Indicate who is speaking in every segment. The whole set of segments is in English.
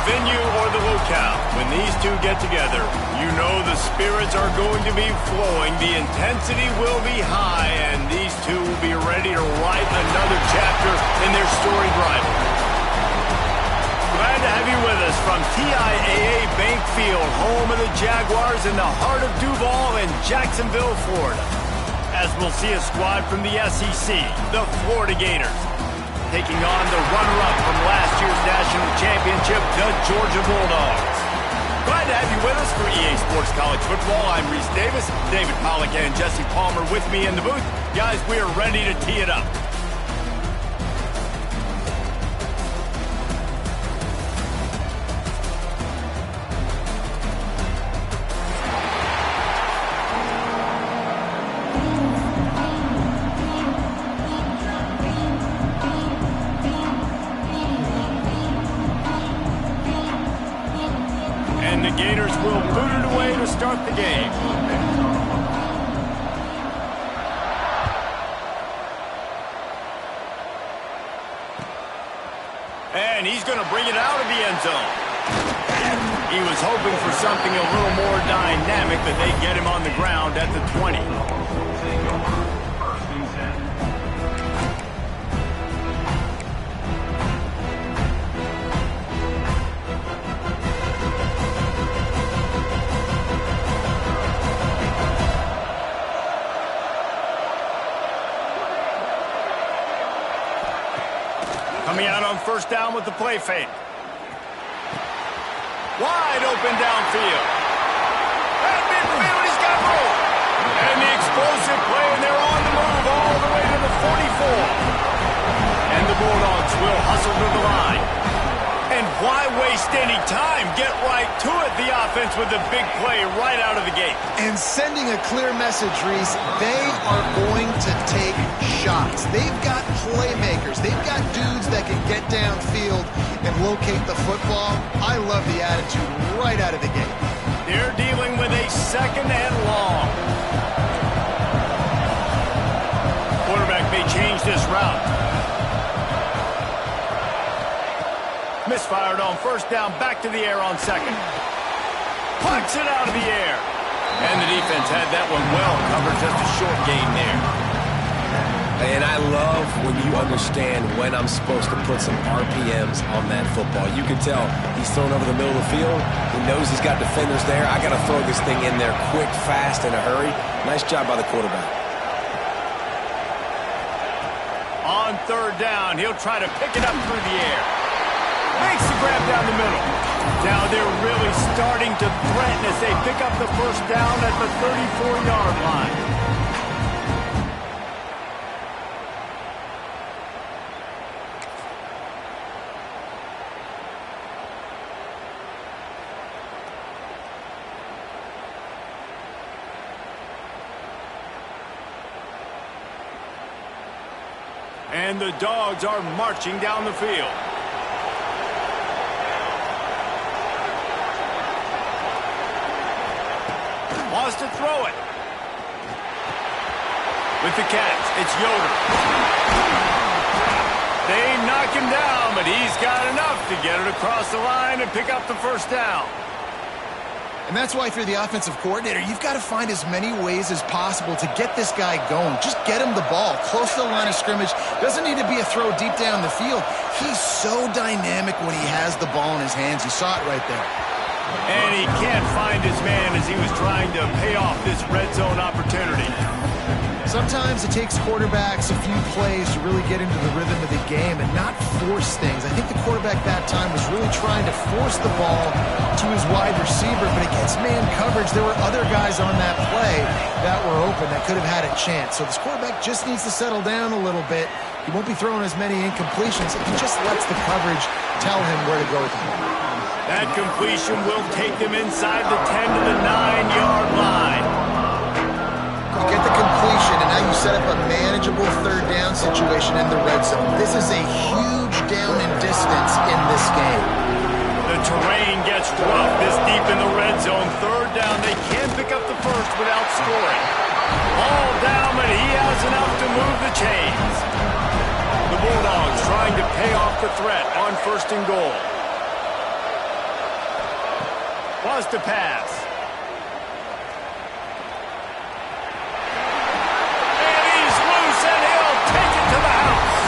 Speaker 1: venue or the locale, when these two get together, you know the spirits are going to be flowing, the intensity will be high, and these two will be ready to write another chapter in their storied rivalry. Glad to have you with us from TIAA Bank Field, home of the Jaguars in the heart of Duval in Jacksonville, Florida. As we'll see a squad from the SEC, the Florida Gators, taking on the runner-up from last year's national championship, the Georgia Bulldogs. Glad to have you with us for EA Sports College Football. I'm Reese Davis, David Pollack and Jesse Palmer with me in the booth. Guys, we are ready to tee it up. And the Gators will boot it away to start the game. And he's going to bring it out of the end zone. He was hoping for something a little more dynamic, but they get him on the ground at the 20. Coming out on first down with the play fake. Wide open downfield. At midfield, he's got room. And the explosive play, and they're on the move all the way to the 44. And the Bulldogs will hustle to the line. And why waste any time? Get right to it, the offense, with a big play right out of the gate.
Speaker 2: And sending a clear message, Reese, they are going to take shots. They've got playmakers. They've got dudes that can get downfield and locate the football. I love the attitude right out of the gate.
Speaker 1: They're dealing with a second and long. Quarterback may change this route. Misfired on first down, back to the air on second. Punts it out of the air. And the defense had that one well covered, just a short gain there.
Speaker 3: And I love when you understand when I'm supposed to put some RPMs on that football. You can tell he's thrown over the middle of the field. He knows he's got defenders there. I got to throw this thing in there quick, fast, in a hurry. Nice job by the quarterback.
Speaker 1: On third down, he'll try to pick it up through the air. Makes the grab down the middle. Now they're really starting to threaten as they pick up the first down at the 34-yard line. And the Dogs are marching down the field. Wants to throw it. With the catch, it's Yoder. They knock him down, but he's got enough to get it across the line and pick up the first down.
Speaker 2: And that's why if you're the offensive coordinator, you've got to find as many ways as possible to get this guy going. Just get him the ball close to the line of scrimmage. Doesn't need to be a throw deep down the field. He's so dynamic when he has the ball in his hands. You saw it right there.
Speaker 1: And he can't find his man as he was trying to pay off this red zone opportunity.
Speaker 2: Sometimes it takes quarterbacks a few plays to really get into the rhythm of the game and not force things. I think the quarterback that time was really trying to force the ball to his wide receiver, but against man coverage, there were other guys on that play that were open that could have had a chance. So this quarterback just needs to settle down a little bit. He won't be throwing as many incompletions if he just lets the coverage tell him where to go with the ball.
Speaker 1: That completion will take them inside the 10 to the 9-yard line.
Speaker 2: You get the completion, and now you set up a manageable third down situation in the red zone. This is a huge down in distance in this game.
Speaker 1: The terrain gets rough this deep in the red zone. Third down, they can pick up the first without scoring. Ball down, but he has enough to move the chains. The Bulldogs trying to pay off the threat on first and goal. wants to pass. And he's loose, and he'll take it to the house.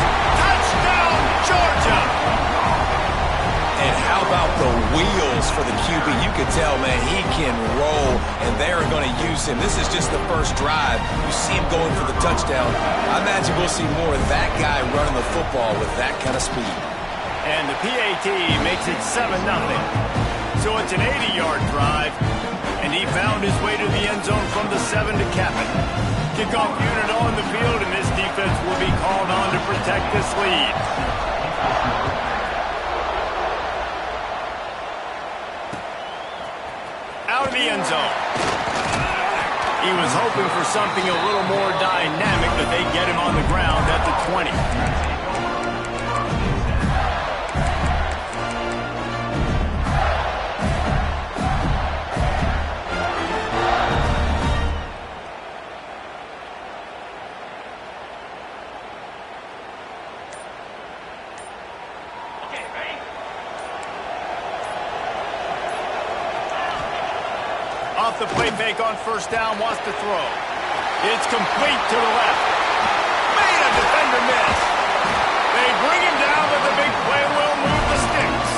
Speaker 1: Touchdown, Georgia!
Speaker 3: And how about the wheels for the QB? You could tell, man, he can roll, and they're going to use him. This is just the first drive. You see him going for the touchdown. I imagine we'll see more of that guy running the football with that kind of speed.
Speaker 1: And the PAT makes it 7-0. So it's an 80-yard drive, and he found his way to the end zone from the 7 to cap it. Kickoff unit on the field, and this defense will be called on to protect this lead. Out of the end zone. He was hoping for something a little more dynamic, but they get him on the ground at the 20. Off the play fake on first down, wants to throw. It's complete to the left. Made a defender miss. They bring him down, but the big play will move the sticks.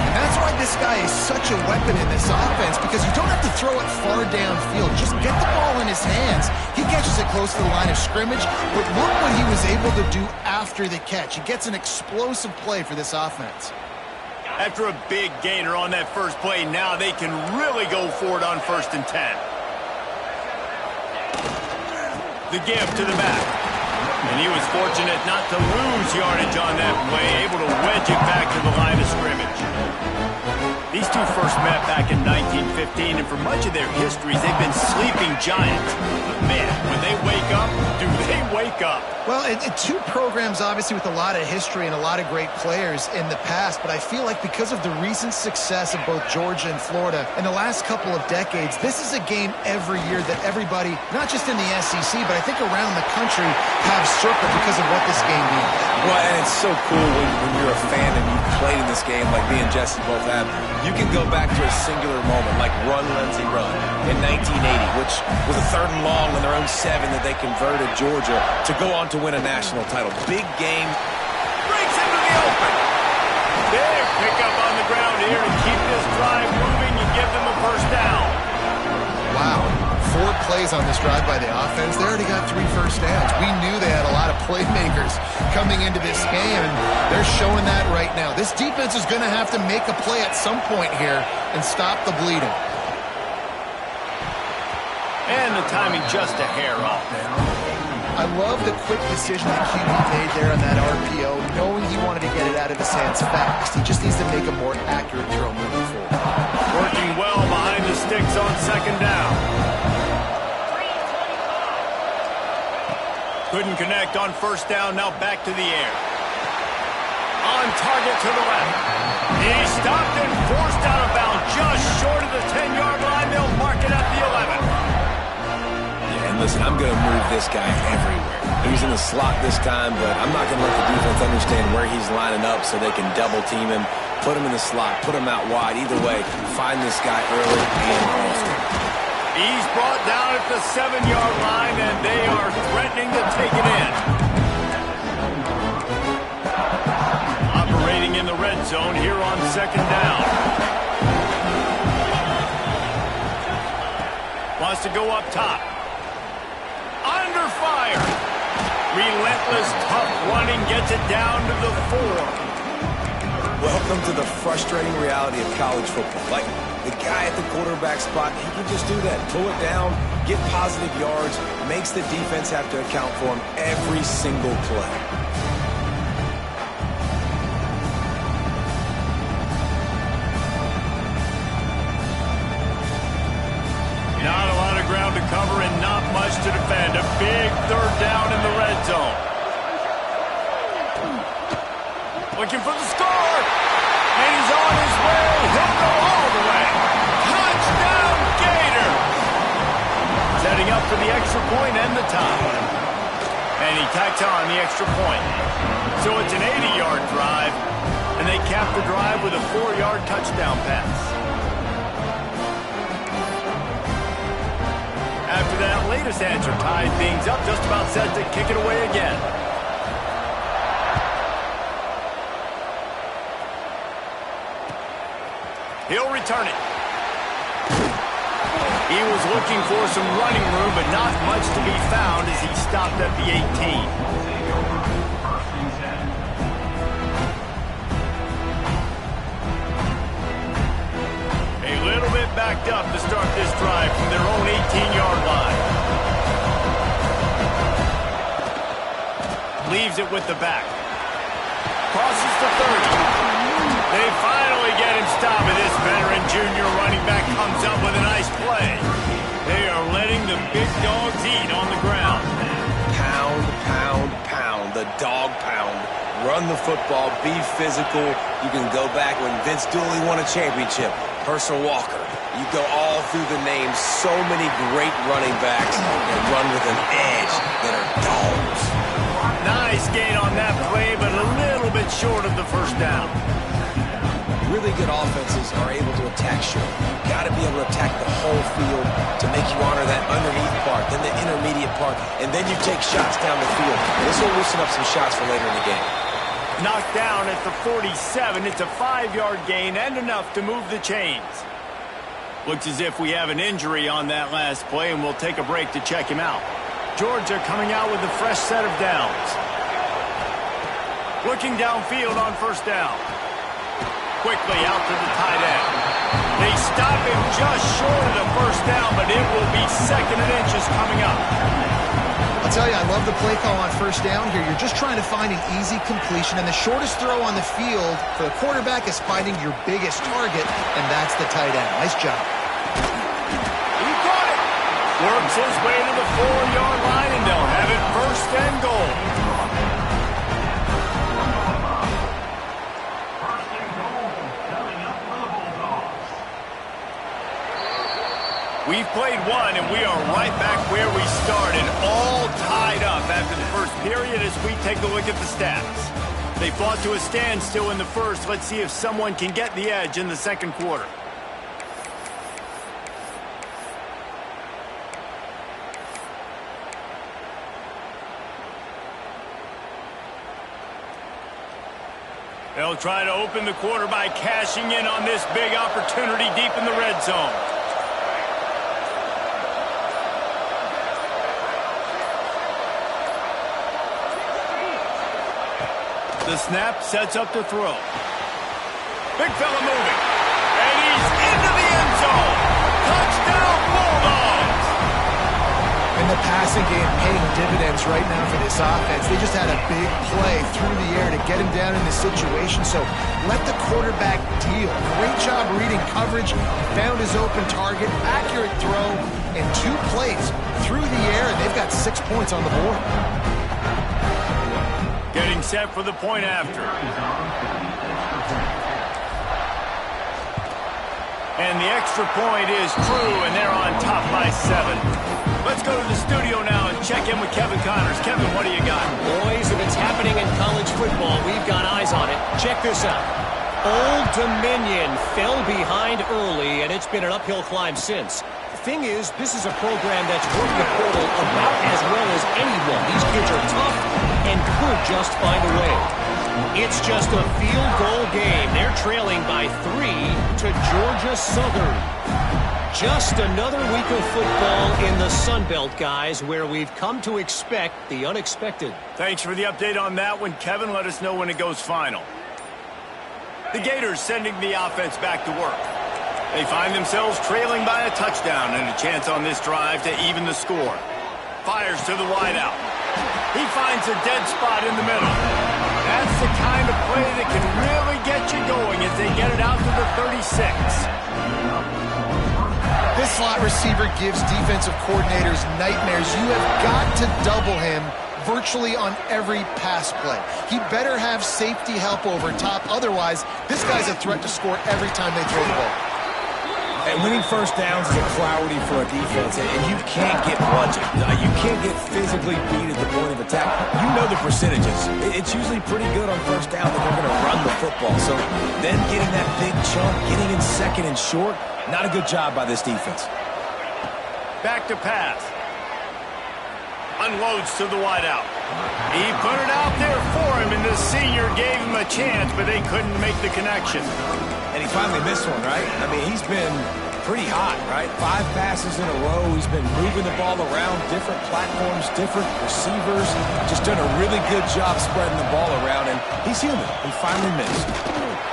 Speaker 2: And that's why this guy is such a weapon in this offense, because you don't have to throw it far downfield. Just get the ball in his hands. He catches it close to the line of scrimmage, but look what he was able to do after the catch. He gets an explosive play for this offense.
Speaker 1: After a big gainer on that first play, now they can really go for it on 1st and 10. The give to the back. And he was fortunate not to lose yardage on that play, able to wedge it back to the line of scrimmage. These two first met back in 1915, and for much of their histories, they've been sleeping giants. But man, when they wake up, do they wake up?
Speaker 2: Well, two programs, obviously, with a lot of history and a lot of great players in the past, but I feel like because of the recent success of both Georgia and Florida in the last couple of decades, this is a game every year that everybody, not just in the SEC, but I think around the country, have circled because of what this game means.
Speaker 3: Well, and it's so cool when you're a fan and you've played in this game like me and Jesse both have. You can go back to a singular moment, like Run, Lindsey, Run in 1980, which was a 3rd and long on their own 7 that they converted Georgia to go on to win a national title. Big game.
Speaker 1: Breaks into the open. Big pickup on the ground here to keep this drive moving and give them a first down.
Speaker 2: Wow. 4 plays on this drive by the offense. They already got 3 first downs. We knew they had a lot of playmakers coming into this game, and they're showing that right now. This defense is going to have to make a play at some point here and stop the bleeding.
Speaker 1: And the timing just a hair off.
Speaker 2: I love the quick decision that QB made there on that RPO, knowing he wanted to get it out of his hands fast. He just needs to make a more accurate throw moving forward.
Speaker 1: Working well behind the sticks on 2nd down. Couldn't connect on 1st down, now back to the air. On target to the left. He stopped and forced out of bounds just short of the 10-yard line. They'll mark it at the 11.
Speaker 3: Listen, I'm going to move this guy everywhere. He's in the slot this time, but I'm not going to let the defense understand where he's lining up so they can double team him, put him in the slot, put him out wide. Either way, find this guy early and often.
Speaker 1: He's brought down at the 7-yard line, and they are threatening to take it in. Operating in the red zone here on 2nd down. Wants to go up top. Under fire. Relentless, tough running gets it down to the 4.
Speaker 3: Welcome to the frustrating reality of college football. Like, the guy at the quarterback spot, he can just do that. Pull it down, get positive yards, makes the defense have to account for him every single play.
Speaker 1: Not a lot of ground to cover and not much to defend. A big 3rd down in the red zone. Looking for the score. And he's on his way. He'll go all the way. Touchdown, Gator. Setting up for the extra point and the tie. And he tacks on the extra point. So it's an 80-yard drive. And they cap the drive with a 4-yard touchdown pass. after that latest answer tied things up, just about set to kick it away again. He'll return it. He was looking for some running room, but not much to be found as he stopped at the 18. Backed up to start this drive from their own 18-yard line. Leaves it with the back. Crosses to 30. They finally get him stopped, and this veteran junior running back comes up with a nice play. They are letting the big dogs eat on the ground.
Speaker 3: Pound, pound, pound. The dog pound. Run the football. Be physical. You can go back when Vince Dooley won a championship. Herschel Walker. You go all through the names. So many great running backs that run with an edge that are dogs.
Speaker 1: Nice gain on that play, but a little bit short of the first down.
Speaker 3: Really good offenses are able to attack short. You've got to be able to attack the whole field to make you honor that underneath part, then the intermediate part, and then you take shots down the field. This will loosen up some shots for later in the game.
Speaker 1: Knocked down at the 47. It's a 5-yard gain and enough to move the chains. Looks as if we have an injury on that last play, and we'll take a break to check him out. Georgia coming out with a fresh set of downs. Looking downfield on first down. Quickly out to the tight end. They stop him just short of the first down, but it will be 2nd and inches coming up.
Speaker 2: I'll tell you, I love the play call on first down here. You're just trying to find an easy completion, and the shortest throw on the field for the quarterback is finding your biggest target, and that's the tight end. Nice job.
Speaker 1: He got it. Works his way to the 4-yard line, and they'll have it 1st and goal. We've played one, and we are right back where we started, all tied up after the first period as we take a look at the stats. They fought to a standstill in the first. Let's see if someone can get the edge in the second quarter. They'll try to open the quarter by cashing in on this big opportunity deep in the red zone. The snap sets up to throw. Big fella moving. And he's into the end zone. Touchdown, Bulldogs.
Speaker 2: And the passing game paying dividends right now for this offense. They just had a big play through the air to get him down in this situation. So let the quarterback deal. Great job reading coverage. Found his open target. Accurate throw. And 2 plays through the air. And they've got 6 points on the board.
Speaker 1: Getting set for the point after. And the extra point is true, and they're on top by 7. Let's go to the studio now and check in with Kevin Connors. Kevin, what do you got?
Speaker 4: Boys, if it's happening in college football, we've got eyes on it. Check this out. Old Dominion fell behind early, and it's been an uphill climb since. The thing is, this is a program that's worked the portal about as well as anyone. These kids are tough and could just find a way. It's just a field goal game. They're trailing by 3 to Georgia Southern. Just another week of football in the Sun Belt, guys, where we've come to expect the unexpected.
Speaker 1: Thanks for the update on that one, Kevin. Let us know when it goes final. The Gators sending the offense back to work. They find themselves trailing by a touchdown and a chance on this drive to even the score. Fires to the wideout. He finds a dead spot in the middle. That's the kind of play that can really get you going as they get it out to the 36.
Speaker 2: This slot receiver gives defensive coordinators nightmares. You have got to double him virtually on every pass play. He better have safety help over top. Otherwise, this guy's a threat to score every time they throw the ball.
Speaker 3: And winning first downs is a priority for a defense, and you can't get bludgeoned. You can't get physically beat at the point of attack. You know the percentages. It's usually pretty good on first down that they're going to run the football. So then getting that big chunk, getting in second and short, not a good job by this defense.
Speaker 1: Back to pass. Unloads to the wideout. He put it out there for him, and the senior gave him a chance, but they couldn't make the connection.
Speaker 3: And he finally missed one, right? I mean, he's been pretty hot, right? 5 passes in a row. He's been moving the ball around different platforms, different receivers. Just done a really good job spreading the ball around, and he's human. He finally missed.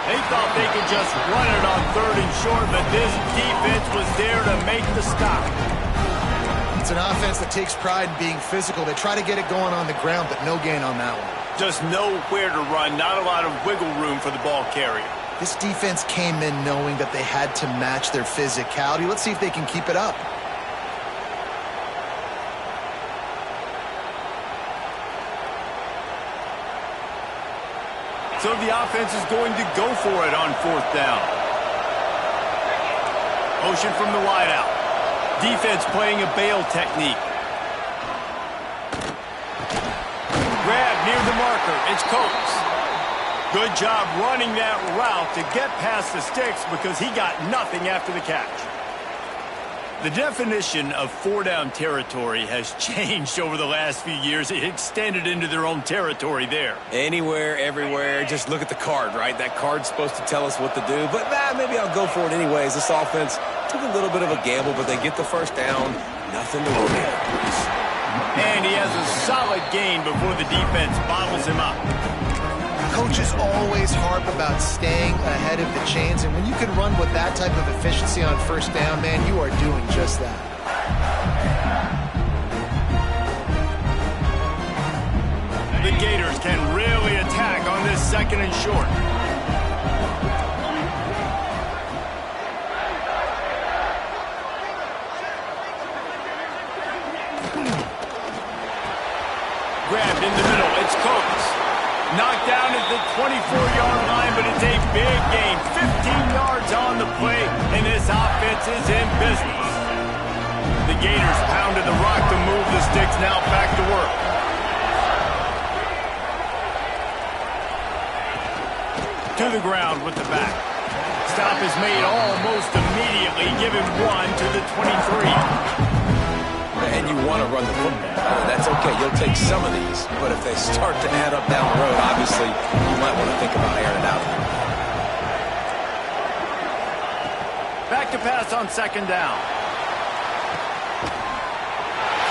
Speaker 1: They thought they could just run it on 3rd and short, but this defense was there to make the stop.
Speaker 2: It's an offense that takes pride in being physical. They try to get it going on the ground, but no gain on that one.
Speaker 1: Just nowhere to run, not a lot of wiggle room for the ball carrier.
Speaker 2: This defense came in knowing that they had to match their physicality. Let's see if they can keep it up.
Speaker 1: So the offense is going to go for it on 4th down. Motion from the wideout. Defense playing a bail technique. Grab near the marker. It's Coates. Good job running that route to get past the sticks because he got nothing after the catch. The definition of 4-down territory has changed over the last few years. It extended into their own territory there.
Speaker 3: Anywhere, everywhere, just look at the card, right? That card's supposed to tell us what to do, but maybe I'll go for it anyways. This offense took a little bit of a gamble, but they get the first down. Nothing to worry about.
Speaker 1: And he has a solid gain before the defense bottles him up.
Speaker 2: Coaches always harp about staying ahead of the chains, and when you can run with that type of efficiency on 1st down, man, you are doing just that.
Speaker 1: The Gators can really attack on this 2nd and short. Grabbed in the middle. It's Coates. Knocked down at the 24-yard line, but it's a big gain. 15 yards on the play, and this offense is in business. The Gators pounded the rock to move the sticks. Now back to work. To the ground with the back. Stop is made almost immediately. Give him 1 to the 23.
Speaker 3: And you want to run the football. That's okay. You'll take some of these. But if they start to add up down the road, obviously, you might want to think about airing it out.
Speaker 1: Back to pass on 2nd down.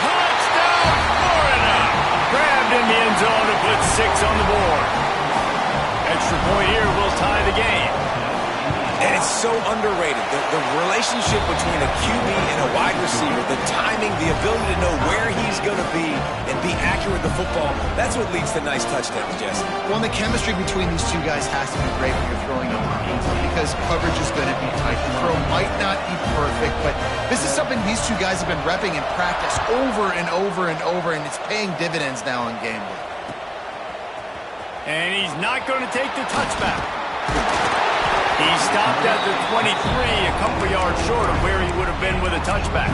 Speaker 1: Touchdown, Florida! Grabbed in the end zone to put 6 on the board. Extra point here will tie the game.
Speaker 3: And it's so underrated. The relationship between a QB and a wide receiver, the timing, the ability to know where he's going to be and be accurate with the football, that's what leads to nice touchdowns, Jesse.
Speaker 2: Well, the chemistry between these two guys has to be great when you're throwing them because coverage is going to be tight. The throw might not be perfect, but this is something these two guys have been repping in practice over and over and over, and it's paying dividends now in game day.
Speaker 1: And he's not going to take the touchback. He stopped at the 23, a couple yards short of where he would have been with a touchback.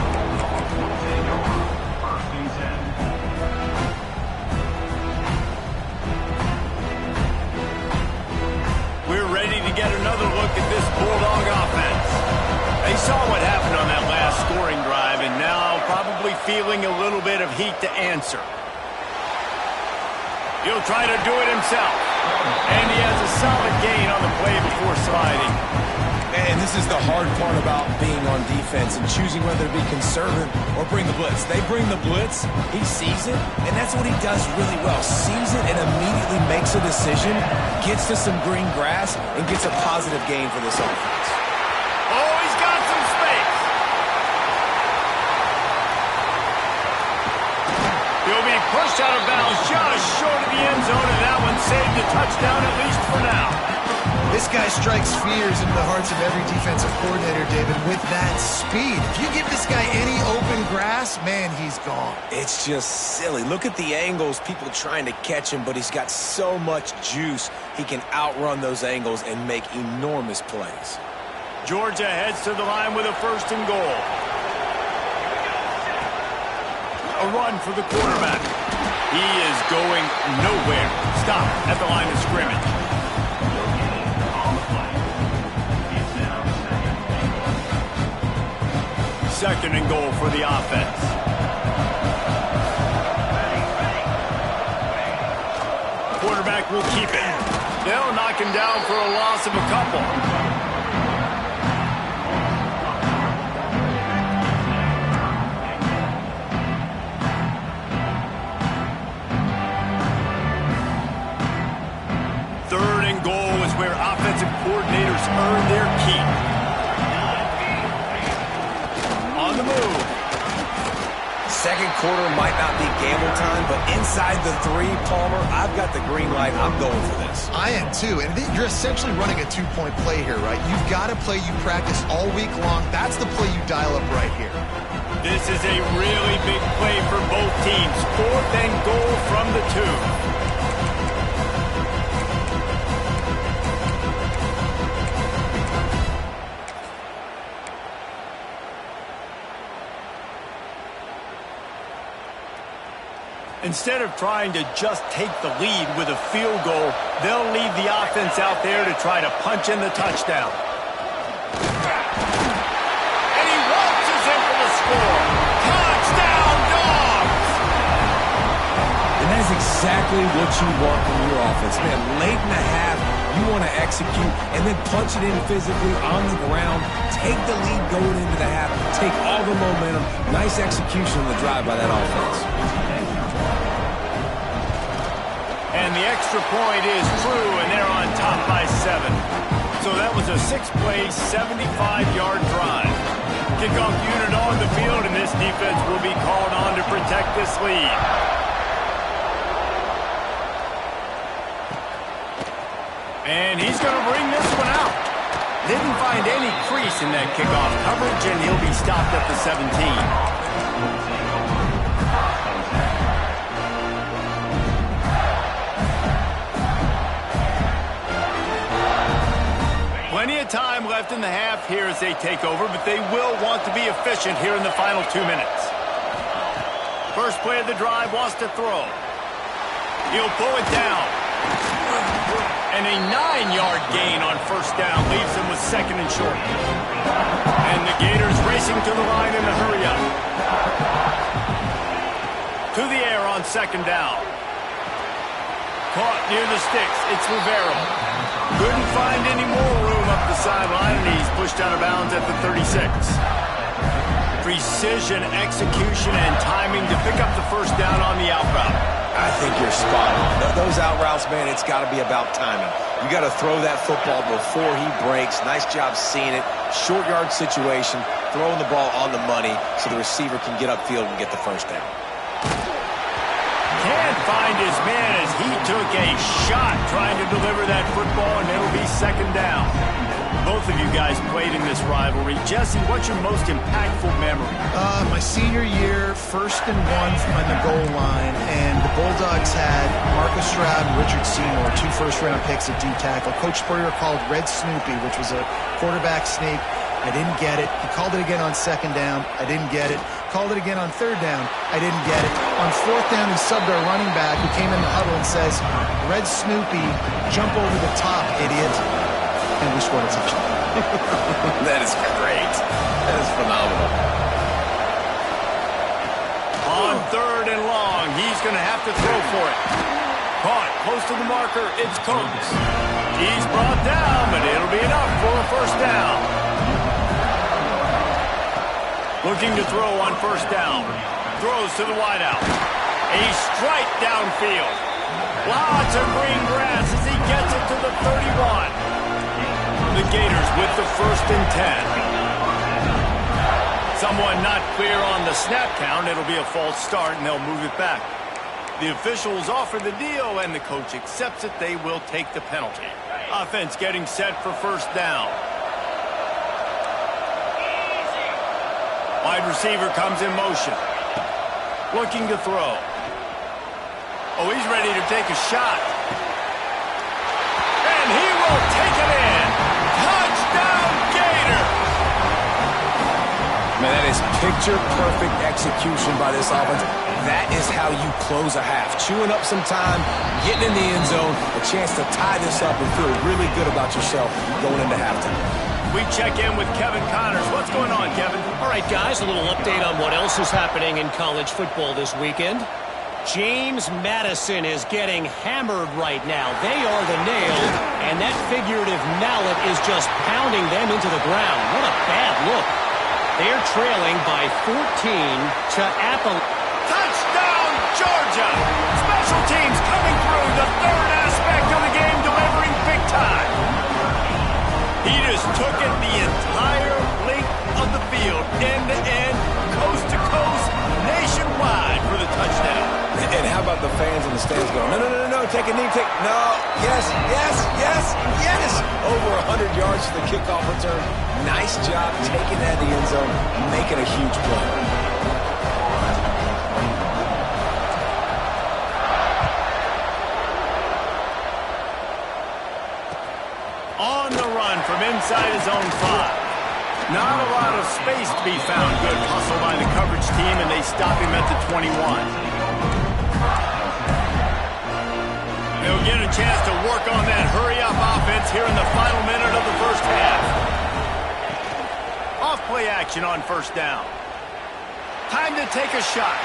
Speaker 1: We're ready to get another look at this Bulldog offense. They saw what happened on that last scoring drive, and now probably feeling a little bit of heat to answer. He'll try to do it himself. And he has a solid gain on the play before sliding.
Speaker 3: And this is the hard part about being on defense and choosing whether to be conservative or bring the blitz. They bring the blitz, he sees it, and that's what he does really well. Sees it and immediately makes a decision, gets to some green grass, and gets a positive gain for this offense.
Speaker 1: Oh, he's got some space. He'll be pushed out of bounds just short of the end zone, and that one saved a touchdown at least for now.
Speaker 2: This guy strikes fears into the hearts of every defensive coordinator, David, with that speed. If you give this guy any open grass, man, he's gone.
Speaker 3: It's just silly. Look at the angles, people trying to catch him, but he's got so much juice. He can outrun those angles and make enormous plays.
Speaker 1: Georgia heads to the line with a 1st and goal. A run for the quarterback. He is going nowhere. Stop at the line of scrimmage. 2nd and goal for the offense. Quarterback will keep it. They'll knock him down for a loss of a couple. Third and goal is where offensive coordinators earn their keep. On the move.
Speaker 3: Second quarter might not be gamble time, but inside the 3, Palmer, I've got the green light. I'm going for this.
Speaker 2: I am too, and you're essentially running a 2-point play here, right? You've got to play you practice all week long. That's the play you dial up right here.
Speaker 1: This is a really big play for both teams. 4th and goal from the 2. Instead of trying to just take the lead with a field goal, they'll leave the offense out there to try to punch in the touchdown. And he waltzes in for the score. Touchdown, Dogs!
Speaker 3: And that is exactly what you want from your offense. Man, late in the half, you want to execute and then punch it in physically on the ground. Take the lead going into the half. Take all the momentum. Nice execution on the drive by that offense.
Speaker 1: And the extra point is true, and they're on top by 7. So that was a 6-play, 75-yard drive. Kickoff unit on the field, and this defense will be called on to protect this lead. And he's going to bring this one out. Didn't find any crease in that kickoff coverage, and he'll be stopped at the 17. Plenty of time left in the half here as they take over, but they will want to be efficient here in the final 2 minutes. First play of the drive, wants to throw. He'll pull it down. And a 9-yard gain on first down leaves him with 2nd and short. And the Gators racing to the line in a hurry up. To the air on 2nd down. Caught near the sticks. It's Rivera. Couldn't find any more room up the sideline, and he's pushed out of bounds at the 36. Precision, execution, and timing to pick up the first down on the out route.
Speaker 3: I think you're spot on. Those out routes, man, it's got to be about timing. You got to throw that football before he breaks. Nice job seeing it. Short yard situation, throwing the ball on the money so the receiver can get upfield and get the first down.
Speaker 1: Can't find his man as he took a shot trying to deliver that football, and it'll be 2nd down. Both of you guys played in this rivalry. Jesse, what's your most impactful memory?
Speaker 2: My senior year, 1st and 1 from the goal line, and the Bulldogs had Marcus Stroud and Richard Seymour, 2 first-round picks at D-tackle. Coach Spurrier called Red Snoopy, which was a quarterback sneak. I didn't get it. He called it again on 2nd down. I didn't get it. Called it again on 3rd down. I didn't get it. On 4th down, he subbed our running back, who came in the huddle and says, Red Snoopy, jump over the top, idiot. And we scored a touchdown.
Speaker 3: That is great. That is phenomenal.
Speaker 1: On 3rd and long, he's going to have to throw for it. Caught close to the marker. It's Coates. He's brought down, but it'll be enough for a first down. Looking to throw on first down. Throws to the wideout. A strike downfield. Lots of green grass as he gets it to the 31. The Gators with the 1st and 10. Someone not clear on the snap count. It'll be a false start, and they'll move it back. The officials offer the deal, and the coach accepts it. They will take the penalty. Offense getting set for first down. Wide receiver comes in motion. Looking to throw. Oh, he's ready to take a shot. And he will take it in. Touchdown, Gator!
Speaker 3: Man, that is picture-perfect execution by this offense. That is how you close a half. Chewing up some time, getting in the end zone, a chance to tie this up and feel really good about yourself going into halftime.
Speaker 1: We check in with Kevin Connors. What's going on, Kevin?
Speaker 4: All right, guys, a little update on what else is happening in college football this weekend. James Madison is getting hammered right now. They are the nail, and that figurative mallet is just pounding them into the ground. What a bad look. They're trailing by 14 to Apple.
Speaker 1: Touchdown, Georgia! Special teams coming through, the third aspect of the game, delivering big time. He just took it the entire length of the field, end to end, coast to coast, nationwide for the touchdown.
Speaker 3: And how about the fans in the stands going, no, take a knee, no, yes, over 100 yards for the kickoff return. Nice job taking that to the end zone, making a huge play.
Speaker 1: On the run from inside his own 5. Not a lot of space to be found. Good hustle by the coverage team, and they stop him at the 21. They'll get a chance to work on that hurry-up offense here in the final minute of the first half. Off play action on first down. Time to take a shot.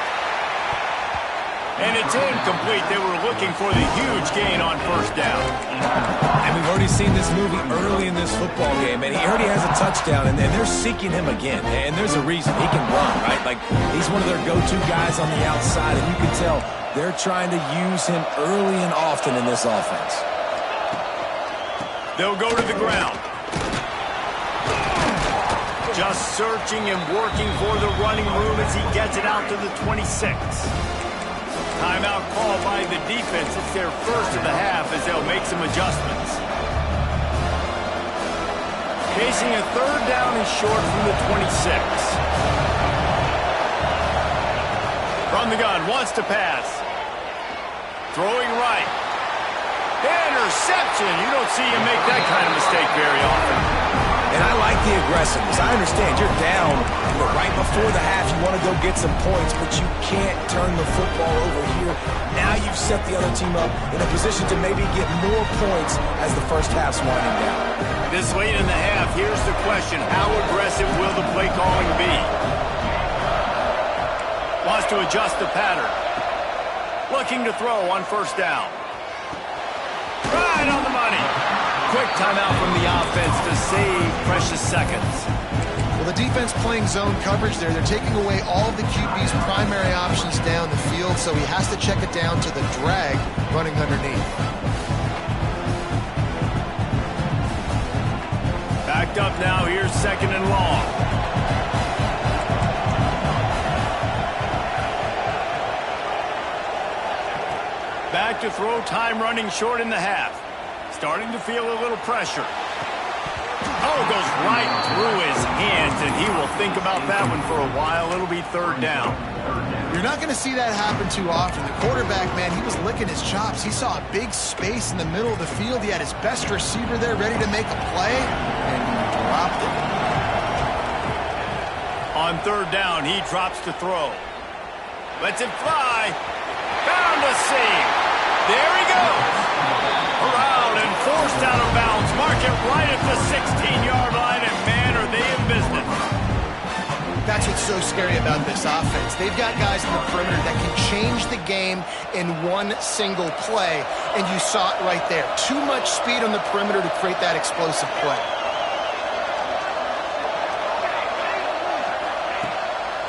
Speaker 1: And it's incomplete. They were looking for the huge gain on first down.
Speaker 3: And we've already seen this movie early in this football game, and he already has a touchdown, and they're seeking him again. And there's a reason. He can run, right? Like, he's one of their go-to guys on the outside, and you can tell they're trying to use him early and often in this offense.
Speaker 1: They'll go to the ground. Just searching and working for the running room as he gets it out to the 26. Timeout call by the defense. It's their first of the half as they'll make some adjustments. Facing a third down and short from the 26. From the gun, wants to pass. Throwing right. Interception. You don't see him make that kind of mistake very often.
Speaker 3: And I like the aggressiveness. I understand you're down right before the half. You want to go get some points, but you can't turn the football over here. Now you've set the other team up in a position to maybe get more points as the first half's winding down.
Speaker 1: This late in the half, here's the question. How aggressive will the play calling be? Wants to adjust the pattern. Looking to throw on first down. Right on the money. Quick timeout from the offense to save precious seconds.
Speaker 2: Well, the defense playing zone coverage there. They're taking away all of the QB's primary options down the field, so he has to check it down to the drag running underneath.
Speaker 1: Backed up now. Here's second and long. Back to throw, time running short in the half. Starting to feel a little pressure. Oh, goes right through his hands, and he will think about that one for a while. It'll be third down.
Speaker 2: You're not going to see that happen too often. The quarterback, man, he was licking his chops. He saw a big space in the middle of the field. He had his best receiver there ready to make a play, and he dropped it.
Speaker 1: On third down, he drops to throw. Lets it fly. Found a seam. There he goes. Around and forced out of bounds. Mark it right at the 16-yard line, and man, are they in business.
Speaker 2: That's what's so scary about this offense. They've got guys in the perimeter that can change the game in one single play, and you saw it right there. Too much speed on the perimeter to create that explosive play.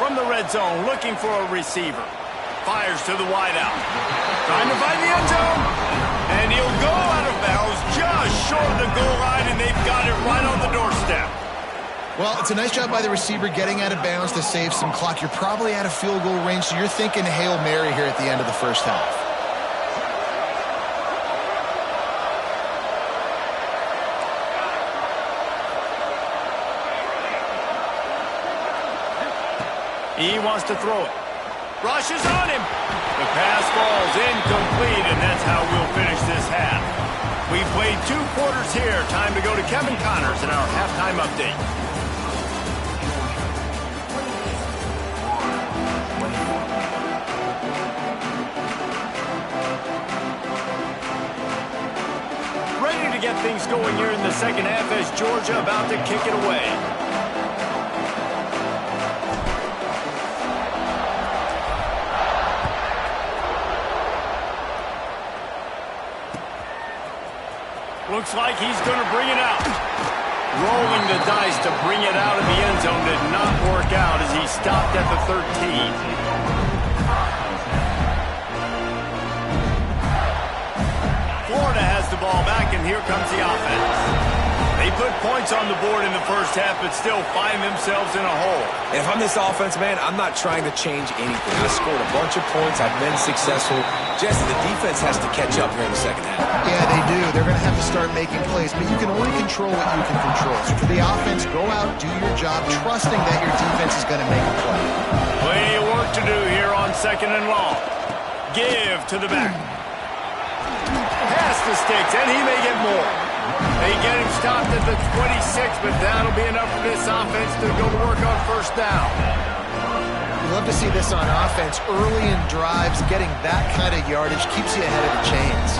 Speaker 1: From the red zone, looking for a receiver. Fires to the wideout. Trying to find the end zone. And he'll go out of bounds just short of the goal line, and they've got it right on the doorstep.
Speaker 2: Well, it's a nice job by the receiver getting out of bounds to save some clock. You're probably out of field goal range, so you're thinking Hail Mary here at the end of the first half.
Speaker 1: He wants to throw it. Rushes on him. The pass falls incomplete, and that's how we'll finish this half. We played 2 quarters here. Time to go to Kevin Connors in our halftime update. Ready to to get things going here in the second half as Georgia about to kick it away. Looks like he's going to bring it out. Rolling the dice to bring it out of the end zone did not work out as he stopped at the 13. Florida has the ball back, and here comes the offense. They put points on the board in the first half, but still find themselves in a hole.
Speaker 3: And if I'm this offense, man, I'm not trying to change anything. I scored a bunch of points. I've been successful. Jesse, the defense has to catch up here in the second half.
Speaker 2: Yeah, they do. They're going to have to start making plays, but you can only control what you can control. So for the offense, go out, do your job, trusting that your defense is going to make a play.
Speaker 1: Plenty of work to do here on second and long. Give to the back. Pass the sticks, and he may get more. They get him stopped at the 26, but that'll be enough for this offense to go to work on first down.
Speaker 2: You love to see this on offense. Early in drives, getting that kind of yardage keeps you ahead of the chains.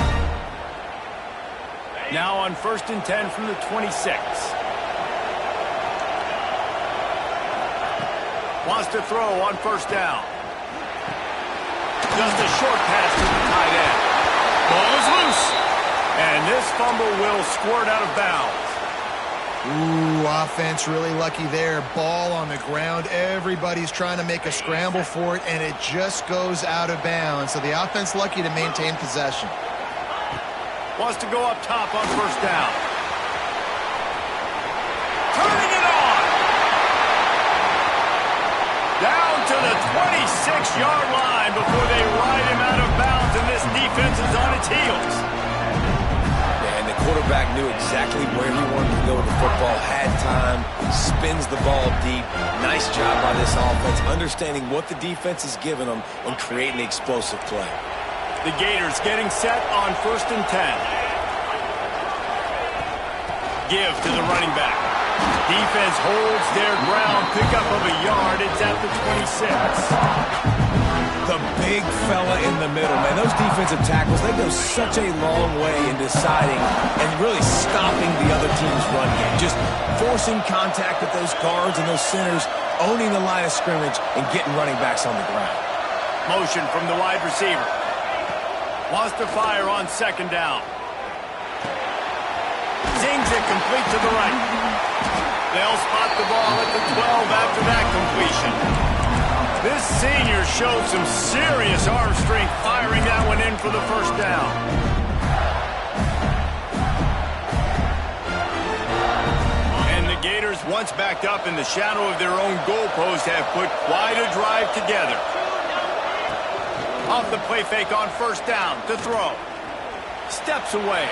Speaker 1: Now on 1st and 10 from the 26. Wants to throw on first down. Just a short pass to the tight end. Ball is loose. And this fumble will squirt out of bounds.
Speaker 2: Ooh, offense really lucky there. Ball on the ground. Everybody's trying to make a scramble for it, and it just goes out of bounds. So the offense lucky to maintain possession.
Speaker 1: Wants to go up top on first down. Turning it on. Down to the 26-yard line before they ride him out of bounds, and this defense is on its heels.
Speaker 3: And the quarterback knew exactly where he wanted to go with the football, had time, spins the ball deep. Nice job by this offense, understanding what the defense is giving them and creating the explosive play.
Speaker 1: The Gators getting set on 1st and 10. Give to the running back. Defense holds their ground, pickup of a yard. It's at the 26.
Speaker 3: The big fella in the middle, man. Those defensive tackles, they go such a long way in deciding and really stopping the other team's run game. Just forcing contact with those guards and those centers, owning the line of scrimmage, and getting running backs on the ground.
Speaker 1: Motion from the wide receiver. Wants to fire on second down. Zings it complete to the right. They'll spot the ball at the 12 after that completion. This senior showed some serious arm strength firing that one in for the first down. And the Gators, once backed up in the shadow of their own goalpost, have put quite a drive together. Off the play fake on first down to throw. Steps away.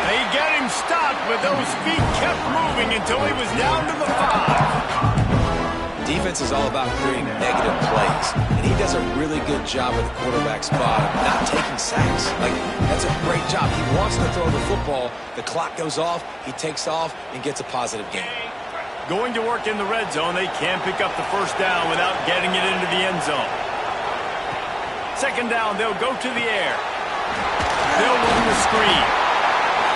Speaker 1: They get him stopped, but those feet kept moving until he was down to the 5.
Speaker 3: Defense is all about creating negative plays, and he does a really good job at the quarterback spot, not taking sacks. Like, that's a great job. He wants to throw the football. The clock goes off, he takes off, and gets a positive gain.
Speaker 1: Going to work in the red zone, they can pick up the first down without getting it into the end zone. Second down, they'll go to the air. They'll run the screen.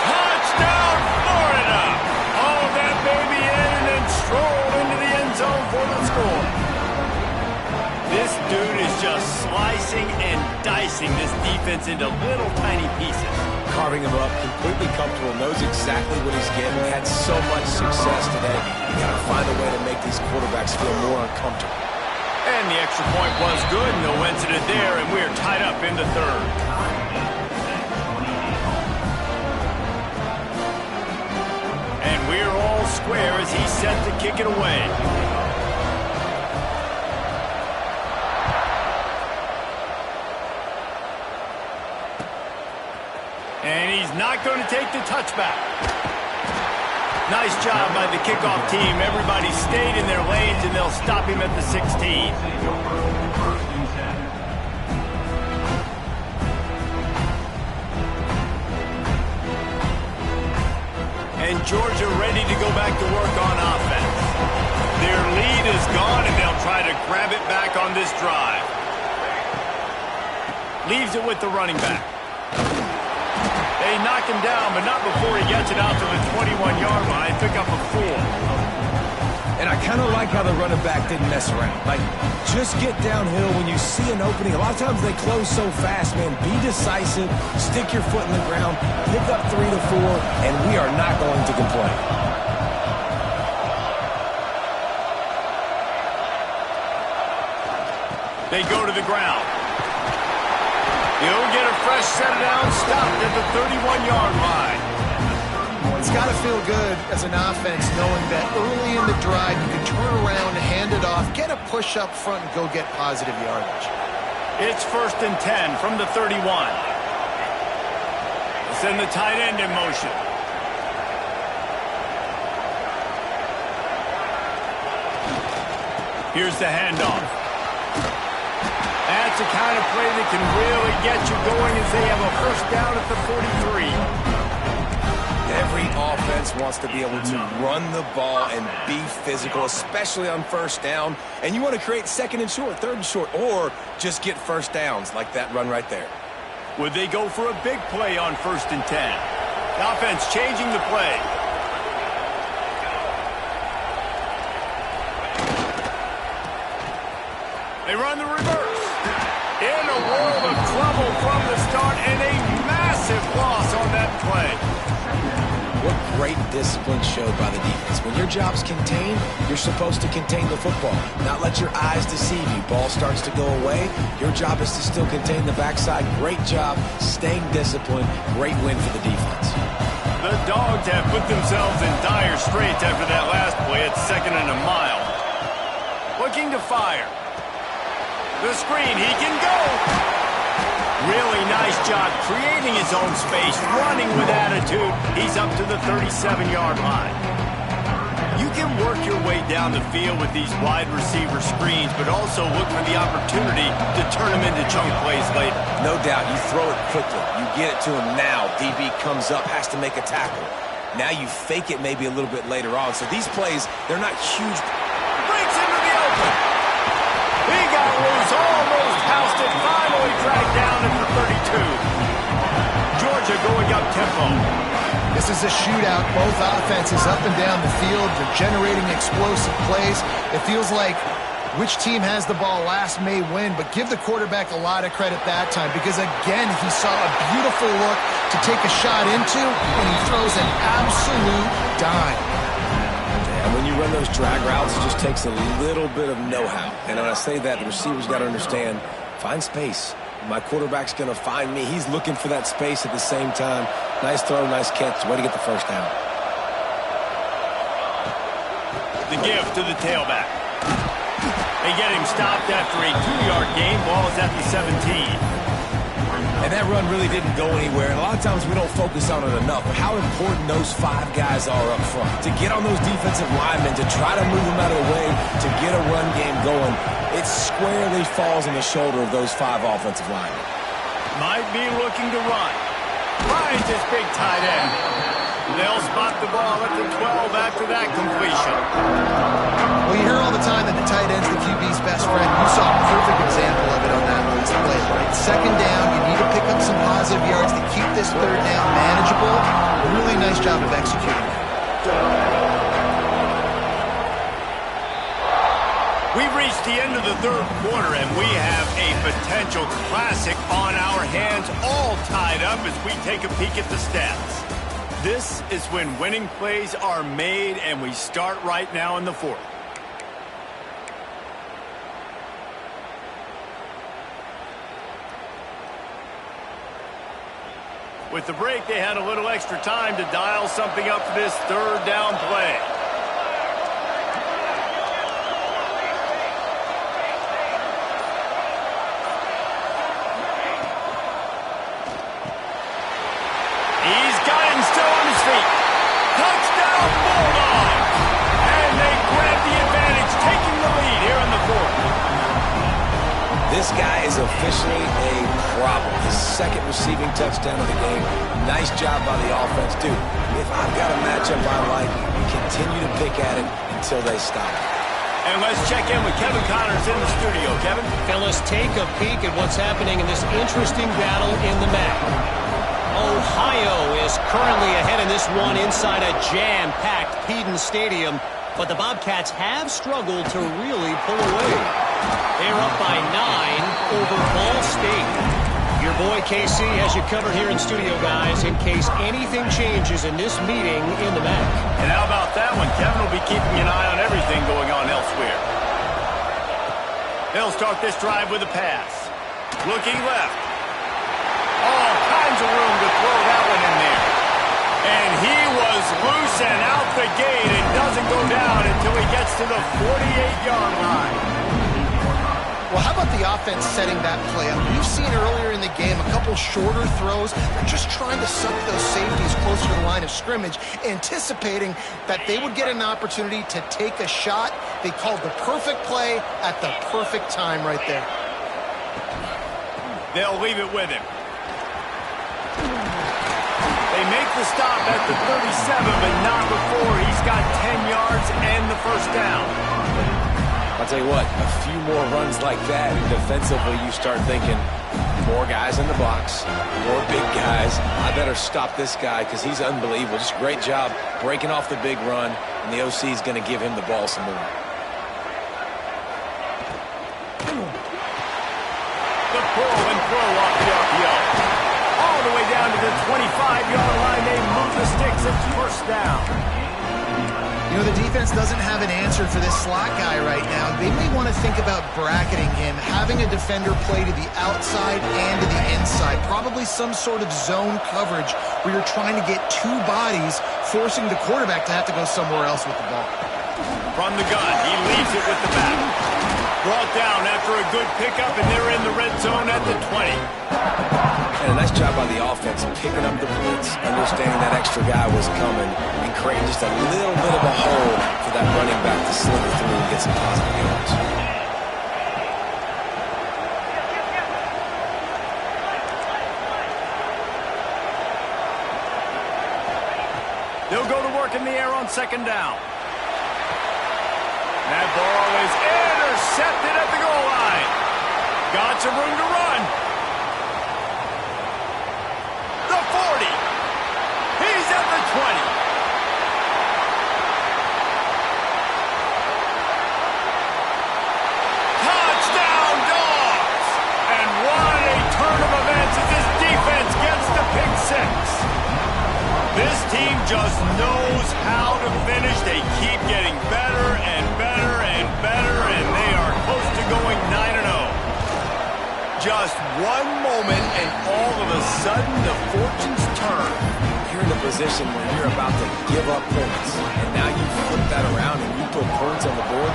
Speaker 1: Touchdown, Florida! All that baby in and then stroll into the end zone for the score. This dude is just slicing and dicing this defense into little tiny pieces.
Speaker 3: Carving him up, completely comfortable, knows exactly what he's getting. Had so much success today. You got to find a way to make these quarterbacks feel more uncomfortable.
Speaker 1: And the extra point was good, no incident there, and we're tied up in the third. And we're all square as he's set to kick it away. And he's not going to take the touchback. Nice job by the kickoff team. Everybody stayed in their lanes, and they'll stop him at the 16. And Georgia ready to go back to work on offense. Their lead is gone, and they'll try to grab it back on this drive. Leaves it with the running back. They knock him down, but not before he gets it out to the 21-yard line. Pick up a 4.
Speaker 3: And I kind of like how the running back didn't mess around. Like, just get downhill when you see an opening. A lot of times they close so fast, man. Be decisive, stick your foot in the ground, pick up 3 to 4, and we are not going to complain.
Speaker 1: They go to the ground. He'll get a fresh set down, stopped at the 31-yard line.
Speaker 2: It's got to feel good as an offense knowing that early in the drive you can turn around, hand it off, get a push up front, and go get positive yardage.
Speaker 1: It's 1st and 10 from the 31. Send the tight end in motion. Here's the handoff. That's the kind of play that can really get you going as they have a first down at the 43.
Speaker 3: Every offense wants to be able to run the ball and be physical, especially on first down. And you want to create 2nd and short, 3rd and short, or just get first downs like that run right there.
Speaker 1: Would they go for a big play on 1st and 10? The offense changing the play. They run the reverse. In a world of trouble from the start, and a massive loss on that play.
Speaker 3: What great discipline showed by the defense. When your job's contained, you're supposed to contain the football, not let your eyes deceive you. Ball starts to go away. Your job is to still contain the backside. Great job, staying disciplined. Great win for the defense.
Speaker 1: The Dogs have put themselves in dire straits after that last play at 2nd and a mile. Looking to fire. The screen, he can go. Really nice job creating his own space, running with attitude. He's up to the 37-yard line. You can work your way down the field with these wide receiver screens, but also look for the opportunity to turn them into chunk plays later.
Speaker 3: No doubt, you throw it quickly. You get it to him now. DB comes up, has to make a tackle. Now you fake it maybe a little bit later on. So these plays, they're not huge.
Speaker 1: Breaks into the open. He got loose, almost housed it, finally dragged down at the 32. Georgia going up tempo.
Speaker 2: This is a shootout. Both offenses up and down the field. They're generating explosive plays. It feels like which team has the ball last may win, but give the quarterback a lot of credit that time because, again, he saw a beautiful look to take a shot into, and he throws an absolute dime.
Speaker 3: And when you run those drag routes, it just takes a little bit of know-how. And when I say that, the receiver's got to understand, find space. My quarterback's going to find me. He's looking for that space at the same time. Nice throw, nice catch. Way to get the first down.
Speaker 1: The give to the tailback. They get him stopped after a 2-yard gain. Ball is at the 17.
Speaker 3: And that run really didn't go anywhere. And a lot of times we don't focus on it enough. But how important those 5 guys are up front. To get on those defensive linemen, to try to move them out of the way, to get a run game going, it squarely falls on the shoulder of those 5 offensive linemen.
Speaker 1: Might be looking to run. Finds his big tight end. They'll spot the ball at the 12 after that completion.
Speaker 2: Well, you hear all the time that the tight end's the QB's best friend. You saw a perfect example of it on that last play, right? 2nd down, you need to pick up some positive yards to keep this 3rd down manageable. Really nice job of executing that.
Speaker 1: We've reached the end of the 3rd quarter, and we have a potential classic on our hands, all tied up as we take a peek at the stats. This is when winning plays are made, and we start right now in the 4th. With the break, they had a little extra time to dial something up for this 3rd down play. He's got him still on his feet. Touchdown, Bulldogs! And they grab the advantage, taking the lead here in the 4th.
Speaker 3: This guy is officially a problem. His 2nd receiving touchdown of the game. Nice job by the offense. Dude, if I've got a matchup I like, continue to pick at it until they stop.
Speaker 1: And let's check in with Kevin Connors in the studio. Kevin?
Speaker 4: Fellas, take a peek at what's happening in this interesting battle in the MAC. Ohio is currently ahead in this one inside a jam-packed Peden Stadium, but the Bobcats have struggled to really pull away. They're up by 9 over Ball State. Your boy KC has you covered here in studio, guys, in case anything changes in this meeting in the MAC.
Speaker 1: And how about that one? Kevin will be keeping an eye on everything going on elsewhere. They'll start this drive with a pass. Looking left. All kinds of room to throw that one in there. And he was loose and out the gate and doesn't go down until he gets to the 48-yard line.
Speaker 2: Well, how about the offense setting that play up? We've seen earlier in the game a couple shorter throws. They're just trying to suck those safeties closer to the line of scrimmage, anticipating that they would get an opportunity to take a shot. They called the perfect play at the perfect time right there.
Speaker 1: They'll leave it with him. They make the stop at the 37, but not before he's got 10 yards and the first down.
Speaker 3: I'll tell you what, a few more runs like that, defensively you start thinking, more guys in the box, more big guys. I better stop this guy because he's unbelievable. Just a great job breaking off the big run, and the OC is going to give him the ball some more.
Speaker 1: The pull and throw off the RPO. All the way down to the 25-yard line. They move the sticks. It's first down.
Speaker 2: You know, the defense doesn't have an answer for this slot guy right now. They may want to think about bracketing him, having a defender play to the outside and to the inside. Probably some sort of zone coverage where you're trying to get two bodies, forcing the quarterback to have to go somewhere else with the ball.
Speaker 1: From the gun, he leaves it with the back. Brought down after a good pickup, and they're in the red zone at the 20.
Speaker 3: And a nice job by the offense picking up the blitz, understanding that extra guy was coming, and creating just a little bit of a hole for that running back to slither through and get some positive yards.
Speaker 1: They'll go to work in the air on second down. That ball is intercepted at the goal line. Got some room to run. The 40. He's at the 20. Touchdown, Dogs! And what a turn of events as this defense gets the pick six. This team just knows how to finish. They keep getting better and better and better, and they are close to going 9-0. Just one moment, and all of a sudden, the fortunes turn.
Speaker 3: You're in a position where you're about to give up points, and now you flip that around and you put points on the board.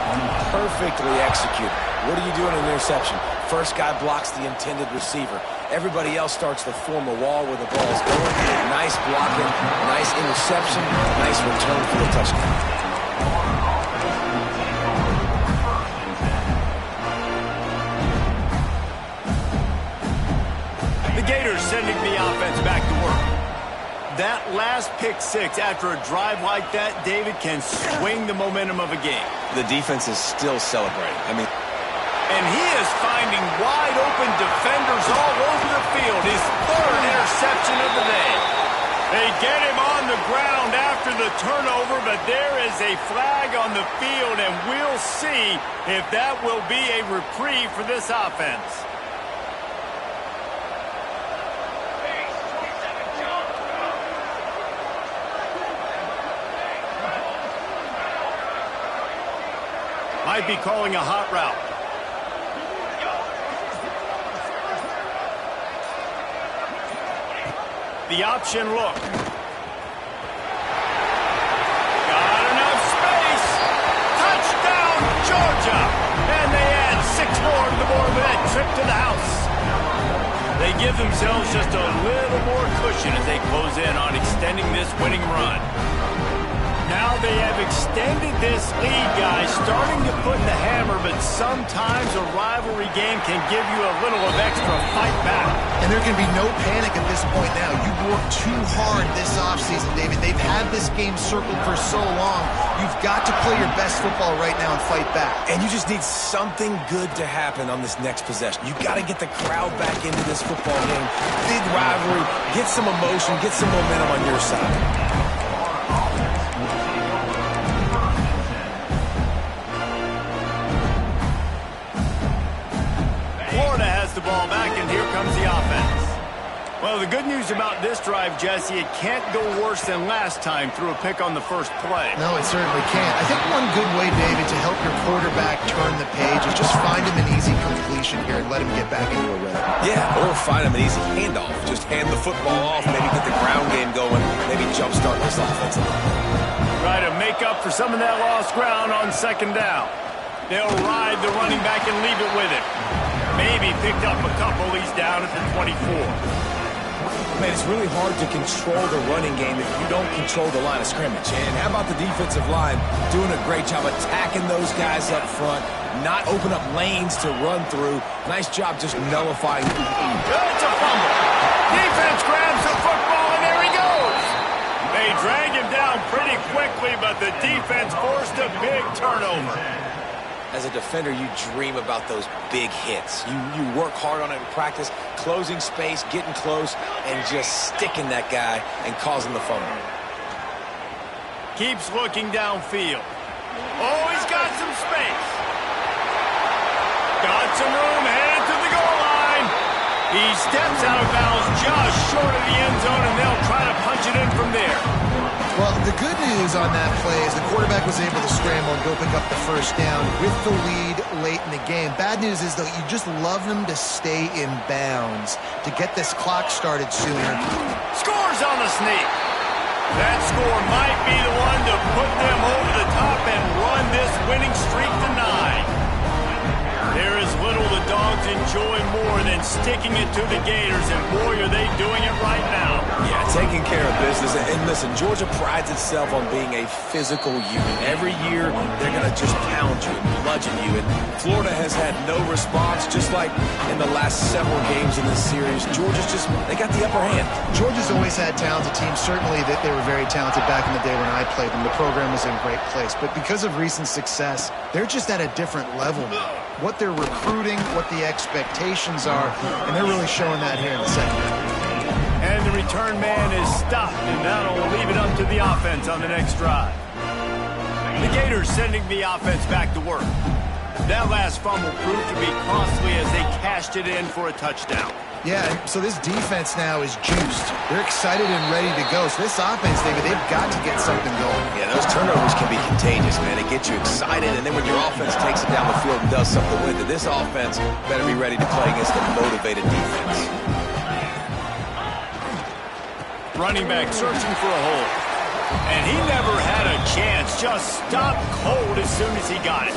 Speaker 3: Perfectly executed. What do you do in an interception? First guy blocks the intended receiver. Everybody else starts to form a wall where the ball's going. Nice blocking, nice interception, nice return for the touchdown.
Speaker 1: The Gators sending the offense back to work. That last pick six after a drive like that, David, can swing the momentum of a game.
Speaker 3: The defense is still celebrating.
Speaker 1: And he is finding wide-open defenders all over the field. His third interception of the day. They get him on the ground after the turnover, but there is a flag on the field, and we'll see if that will be a reprieve for this offense. Might be calling a hot route. The option look. Got enough space. Touchdown, Georgia. And they add 6 more to the board with that trip to the house. They give themselves just a little more cushion as they close in on extending this winning run. Now they have extended this lead, guys, starting to put the hammer, but sometimes a rivalry game can give you a little of extra fight back.
Speaker 2: And there can be no panic at this point now. You've worked too hard this offseason, David. They've had this game circled for so long. You've got to play your best football right now and fight back.
Speaker 3: And you just need something good to happen on this next possession. You got to get the crowd back into this football game. Big rivalry. Get some emotion. Get some momentum on your side.
Speaker 1: Florida has the ball back, and here comes the offense. Well, the good news about this drive, Jesse, it can't go worse than last time through a pick on the first play.
Speaker 2: No, it certainly can't. I think one good way, David, to help your quarterback turn the page is just find him an easy completion here and let him get back into a rhythm.
Speaker 3: Yeah, or find him an easy handoff. Just hand the football off, maybe get the ground game going, maybe jumpstart this offense a little bit.
Speaker 1: Try to make up for some of that lost ground on second down. They'll ride the running back and leave it with him. Maybe picked up a couple. He's down at the 24.
Speaker 3: Man, it's really hard to control the running game if you don't control the line of scrimmage. And how about the defensive line doing a great job attacking those guys up front, not open up lanes to run through. Nice job just nullifying.
Speaker 1: It's a fumble. Defense grabs the football, and there he goes. They drag him down pretty quickly, but the defense forced a big turnover.
Speaker 3: As a defender, you dream about those big hits. You work hard on it in practice, closing space, getting close, and just sticking that guy and causing the fumble.
Speaker 1: Keeps looking downfield. Oh, he's got some space. Got some room, headed to the goal line. He steps out of bounds just short of the end zone, and they'll try to punch it in from there.
Speaker 2: Well, the good news on that play is the quarterback was able to scramble and go pick up the first down with the lead late in the game. Bad news is, though, you just love them to stay in bounds to get this clock started sooner.
Speaker 1: Scores on the sneak. That score might be the one to put them over the top and run this winning streak to 9. There is little the Dogs enjoy more than sticking it to the Gators, and boy, are they doing it right now.
Speaker 3: Yeah, taking care of business. And listen, Georgia prides itself on being a physical unit. Every year, they're going to just pound you and bludgeon you. And Florida has had no response, just like in the last several games in this series. Georgia's just, they got the upper hand.
Speaker 2: Georgia's always had talented teams. Certainly that they were very talented back in the day when I played them. The program was in a great place. But because of recent success, they're just at a different level now. What they're recruiting, what the expectations are, and they're really showing that here in the second half.
Speaker 1: And the return man is stopped, and that'll leave it up to the offense on the next drive. The Gators sending the offense back to work. That last fumble proved to be costly as they cashed it in for a touchdown.
Speaker 2: Yeah, so this defense now is juiced. They're excited and ready to go. So this offense, David, they've got to get something going.
Speaker 3: Yeah, those turnovers can be contagious, man. They get you excited, and then when your offense takes it down the field and does something with it, this offense better be ready to play against a motivated defense.
Speaker 1: Running back searching for a hole. And he never had a chance. Just stopped cold as soon as he got it.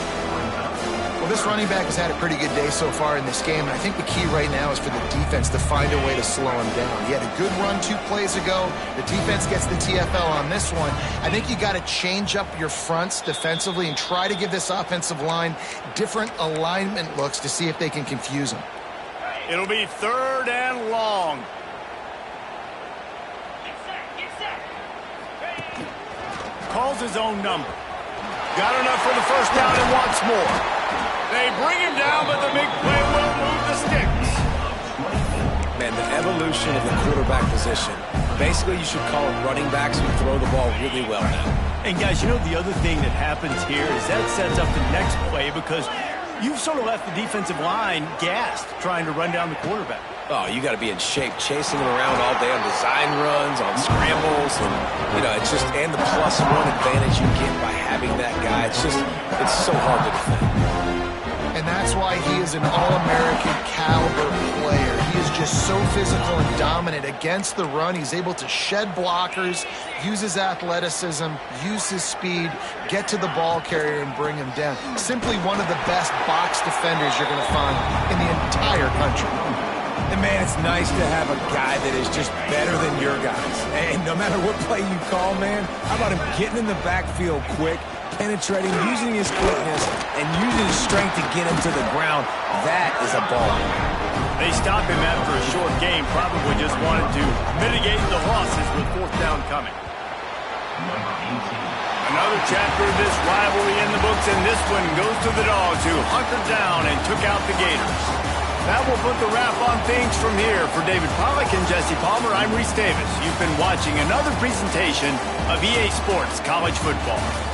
Speaker 2: Well, this running back has had a pretty good day so far in this game, and I think the key right now is for the defense to find a way to slow him down. He had a good run 2 plays ago. The defense gets the TFL on this one. I think you got to change up your fronts defensively and try to give this offensive line different alignment looks to see if they can confuse him.
Speaker 1: It'll be 3rd and long. Calls his own number. Got enough for the first down and wants more. They bring him down, but the big play will move the sticks.
Speaker 3: Man, the evolution of the quarterback position. Basically, you should call it running backs who throw the ball really well now.
Speaker 1: And guys, you know the other thing that happens here is that sets up the next play because you've sort of left the defensive line gassed trying to run down the quarterback.
Speaker 3: Oh, you got to be in shape, chasing him around all day on design runs, on scrambles, and, you know, it's just, and the +1 advantage you get by having that guy. It's just, it's so hard to defend.
Speaker 2: And that's why he is an All-American caliber player. He is just so physical and dominant against the run. He's able to shed blockers, use his athleticism, use his speed, get to the ball carrier and bring him down. Simply one of the best box defenders you're going to find in the entire country.
Speaker 3: And man, Yeah, it's nice to have a guy that is just better than your guys. And no matter what play you call, man, how about him getting in the backfield quick, penetrating, using his quickness, and using his strength to get him to the ground. That is a ball.
Speaker 1: They stopped him after a short game, probably just wanted to mitigate the losses with fourth down coming. Another chapter of this rivalry in the books, and this one goes to the Dogs, who hunkered down and took out the Gators. That will put the wrap on things from here. For David Pollack and Jesse Palmer, I'm Reese Davis. You've been watching another presentation of EA Sports College Football.